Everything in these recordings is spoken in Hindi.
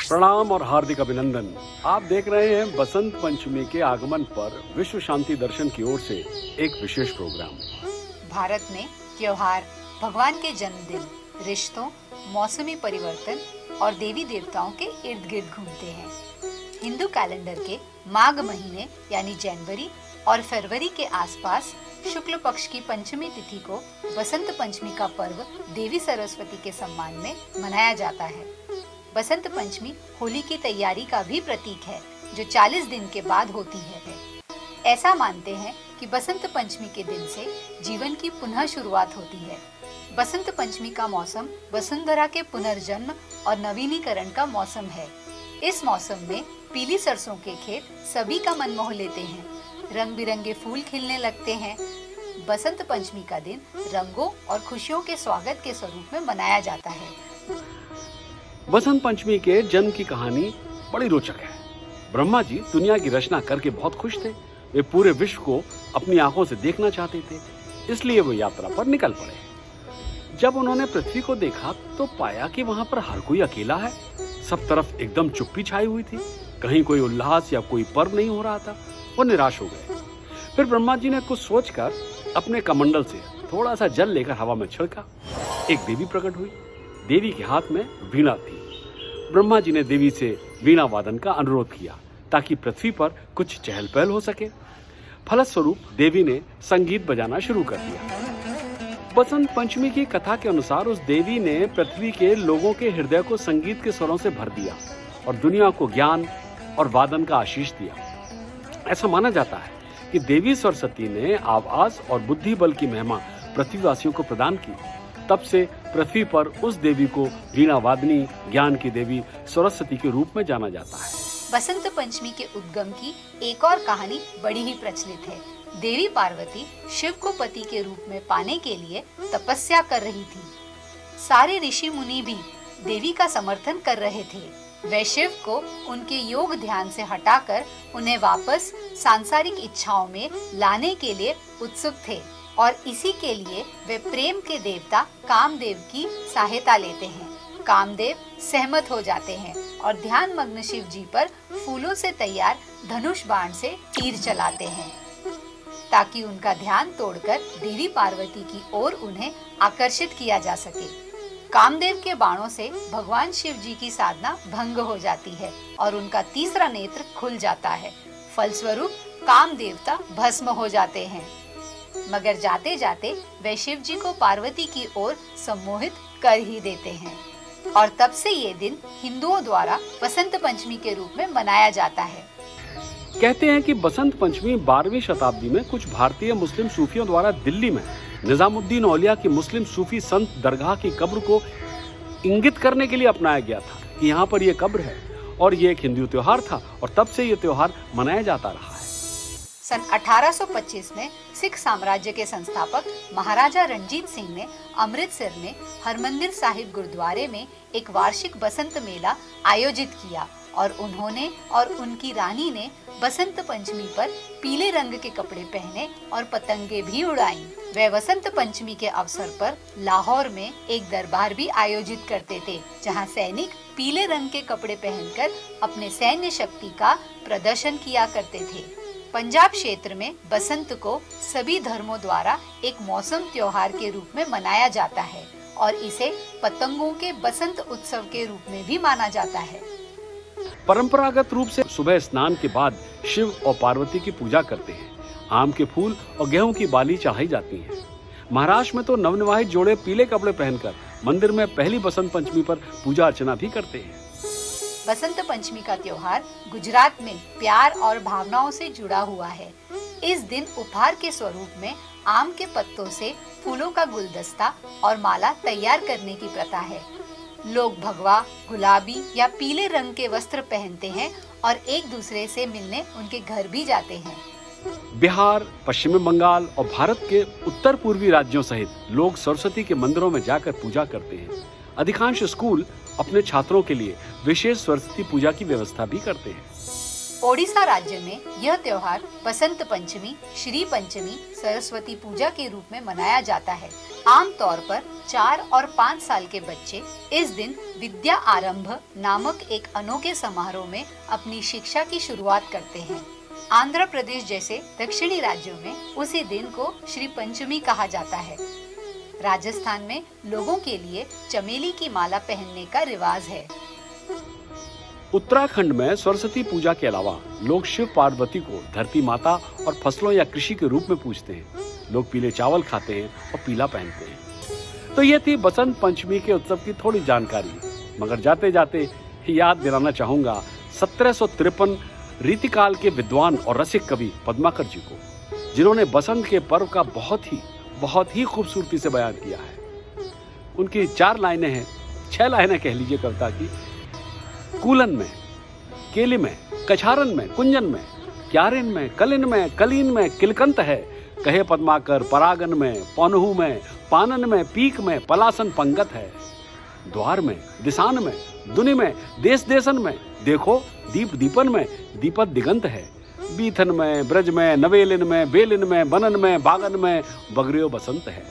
प्रणाम और हार्दिक अभिनंदन। आप देख रहे हैं बसंत पंचमी के आगमन पर विश्व शांति दर्शन की ओर से एक विशेष प्रोग्राम। भारत में त्योहार भगवान के जन्मदिन, रिश्तों, मौसमी परिवर्तन और देवी देवताओं के इर्द गिर्द घूमते हैं। हिंदू कैलेंडर के माघ महीने यानी जनवरी और फरवरी के आसपास शुक्ल पक्ष की पंचमी तिथि को बसंत पंचमी का पर्व देवी सरस्वती के सम्मान में मनाया जाता है। बसंत पंचमी होली की तैयारी का भी प्रतीक है, जो 40 दिन के बाद होती है। ऐसा मानते हैं कि बसंत पंचमी के दिन से जीवन की पुनः शुरुआत होती है। बसंत पंचमी का मौसम वसुंधरा के पुनर्जन्म और नवीनीकरण का मौसम है। इस मौसम में पीली सरसों के खेत सभी का मन मोह लेते हैं। रंग बिरंगे फूल खिलने लगते हैं। बसंत पंचमी का दिन रंगों और खुशियों के स्वागत के स्वरूप में मनाया जाता है। बसंत पंचमी के जन्म की कहानी बड़ी रोचक है। ब्रह्मा जी दुनिया की रचना करके बहुत खुश थे। वे पूरे विश्व को अपनी आंखों से देखना चाहते थे, इसलिए वो यात्रा पर निकल पड़े। जब उन्होंने पृथ्वी को देखा तो पाया कि वहां पर हर कोई अकेला है। सब तरफ एकदम चुप्पी छाई हुई थी। कहीं कोई उल्लास या कोई पर्व नहीं हो रहा था। वो निराश हो गए। फिर ब्रह्मा जी ने कुछ सोचकर अपने कमंडल से थोड़ा सा जल लेकर हवा में छिड़का। एक देवी प्रकट हुई। देवी के हाथ में वीणा थी। ब्रह्मा जी ने देवी से वीणा वादन का अनुरोध किया ताकि पृथ्वी पर कुछ चहल पहल हो सके। फलस्वरूप देवी ने संगीत बजाना शुरू कर दिया। बसंत पंचमी की कथा के अनुसार उस देवी ने पृथ्वी के लोगों के हृदय को संगीत के स्वरों से भर दिया और दुनिया को ज्ञान और वादन का आशीष दिया। ऐसा माना जाता है कि देवी सरस्वती ने आवाज और बुद्धि बल की महिमा पृथ्वीवासियों को प्रदान की। तब से पृथ्वी पर उस देवी को वीणा वादनी, ज्ञान की देवी सरस्वती के रूप में जाना जाता है। बसंत पंचमी के उद्गम की एक और कहानी बड़ी ही प्रचलित है। देवी पार्वती शिव को पति के रूप में पाने के लिए तपस्या कर रही थी। सारे ऋषि मुनि भी देवी का समर्थन कर रहे थे। वे शिव को उनके योग ध्यान से हटाकर उन्हें वापस सांसारिक इच्छाओं में लाने के लिए उत्सुक थे और इसी के लिए वे प्रेम के देवता कामदेव की सहायता लेते हैं। कामदेव सहमत हो जाते हैं और ध्यान मग्न शिव जी पर फूलों से तैयार धनुष बाण से तीर चलाते हैं ताकि उनका ध्यान तोड़कर देवी पार्वती की ओर उन्हें आकर्षित किया जा सके। कामदेव के बाणों से भगवान शिव जी की साधना भंग हो जाती है और उनका तीसरा नेत्र खुल जाता है। फलस्वरूप काम देवता भस्म हो जाते हैं। मगर जाते जाते वे शिव जी को पार्वती की ओर सम्मोहित कर ही देते हैं और तब से ये दिन हिंदुओं द्वारा बसंत पंचमी के रूप में मनाया जाता है। कहते हैं कि बसंत पंचमी 12वीं शताब्दी में कुछ भारतीय मुस्लिम सूफियों द्वारा दिल्ली में निजामुद्दीन औलिया की मुस्लिम सूफी संत दरगाह की कब्र को इंगित करने के लिए अपनाया गया था कि यहाँ पर ये कब्र है और ये एक हिंदू त्योहार था और तब से ये त्योहार मनाया जाता रहा है। सन 1825 में सिख साम्राज्य के संस्थापक महाराजा रणजीत सिंह ने अमृतसर में हरमंदिर साहिब गुरुद्वारे में एक वार्षिक बसंत मेला आयोजित किया और उन्होंने और उनकी रानी ने बसंत पंचमी पर पीले रंग के कपड़े पहने और पतंगे भी उड़ाईं। वे बसंत पंचमी के अवसर पर लाहौर में एक दरबार भी आयोजित करते थे, जहां सैनिक पीले रंग के कपड़े पहनकर अपने सैन्य शक्ति का प्रदर्शन किया करते थे। पंजाब क्षेत्र में बसंत को सभी धर्मों द्वारा एक मौसम त्योहार के रूप में मनाया जाता है और इसे पतंगों के बसंत उत्सव के रूप में भी माना जाता है। परंपरागत रूप से सुबह स्नान के बाद शिव और पार्वती की पूजा करते हैं। आम के फूल और गेहूं की बाली चढ़ाई जाती है। महाराष्ट्र में तो नवविवाहित जोड़े पीले कपड़े पहनकर मंदिर में पहली बसंत पंचमी पर पूजा अर्चना भी करते हैं। बसंत पंचमी का त्योहार गुजरात में प्यार और भावनाओं से जुड़ा हुआ है। इस दिन उपहार के स्वरूप में आम के पत्तों से फूलों का गुलदस्ता और माला तैयार करने की प्रथा है। लोग भगवा, गुलाबी या पीले रंग के वस्त्र पहनते हैं और एक दूसरे से मिलने उनके घर भी जाते हैं। बिहार, पश्चिमी बंगाल और भारत के उत्तर पूर्वी राज्यों सहित लोग सरस्वती के मंदिरों में जाकर पूजा करते हैं। अधिकांश स्कूल अपने छात्रों के लिए विशेष सरस्वती पूजा की व्यवस्था भी करते हैं। ओडिशा राज्य में यह त्योहार बसंत पंचमी, श्री पंचमी, सरस्वती पूजा के रूप में मनाया जाता है। आमतौर पर 4 और 5 साल के बच्चे इस दिन विद्या आरंभ नामक एक अनोखे समारोह में अपनी शिक्षा की शुरुआत करते हैं। आंध्र प्रदेश जैसे दक्षिणी राज्यों में उसी दिन को श्री पंचमी कहा जाता है। राजस्थान में लोगों के लिए चमेली की माला पहनने का रिवाज है। उत्तराखंड में सरस्वती पूजा के अलावा लोग शिव पार्वती को धरती माता और फसलों या कृषि के रूप में पूजते हैं। लोग पीले चावल खाते हैं और पीला पहनते हैं। तो ये थी बसंत पंचमी के उत्सव की थोड़ी जानकारी। मगर जाते जाते याद दिलाना चाहूंगा 1753 रीतिकाल के विद्वान और रसिक कवि पद्माकर जी को, जिन्होंने बसंत के पर्व का बहुत ही खूबसूरती से बयान किया है। उनकी 4 लाइनें हैं, 6 लाइनें कह लीजिए कविता की। कूलन में, केली में, कछारन में, कुंजन में, क्यारिन में, कलिन में, कलीन में किलकंत है। कहे पद्माकर परागन में, पौनहू में, पानन में, पीक में, पलासन पंगत है। द्वार में, दिसान में, दुनि में, देश देशन में, देखो दीप दीपन में, दीपत दिगंत है। बीथन में, ब्रज में, नवेलिन में, बेलिन में, बनन में, बागन में, बगरियो बसंत है।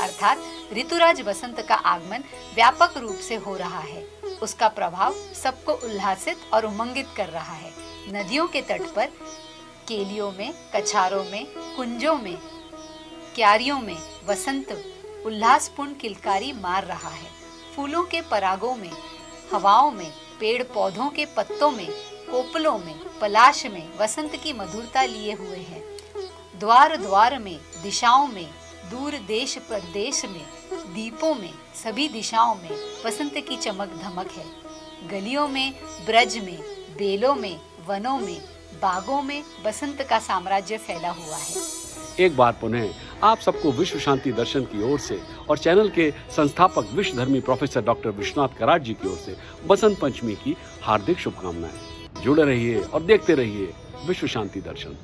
अर्थात ऋतुराज बसंत का आगमन व्यापक रूप से हो रहा है। उसका प्रभाव सबको उल्लासित और उमंगित कर रहा है। नदियों के तट पर, केलियों में, कछारों में, कुंजों में, क्यारियों में वसंत उल्लासपूर्ण किलकारी मार रहा है। फूलों के परागों में, हवाओं में, पेड़ पौधों के पत्तों में, कोपलों में, पलाश में वसंत की मधुरता लिए हुए है। द्वार द्वार में, दिशाओं में, दूर देश प्रदेश में, दीपों में, सभी दिशाओं में वसंत की चमक धमक है। गलियों में, ब्रज में, बेलों में, वनों में, बागों में बसंत का साम्राज्य फैला हुआ है। एक बार पुनः आप सबको विश्व शांति दर्शन की ओर से और चैनल के संस्थापक विश्वधर्मी प्रोफेसर डॉक्टर विश्वनाथ कराट जी की ओर से बसंत पंचमी की हार्दिक शुभकामनाएं। जुड़े रहिए और देखते रहिए विश्व शांति दर्शन।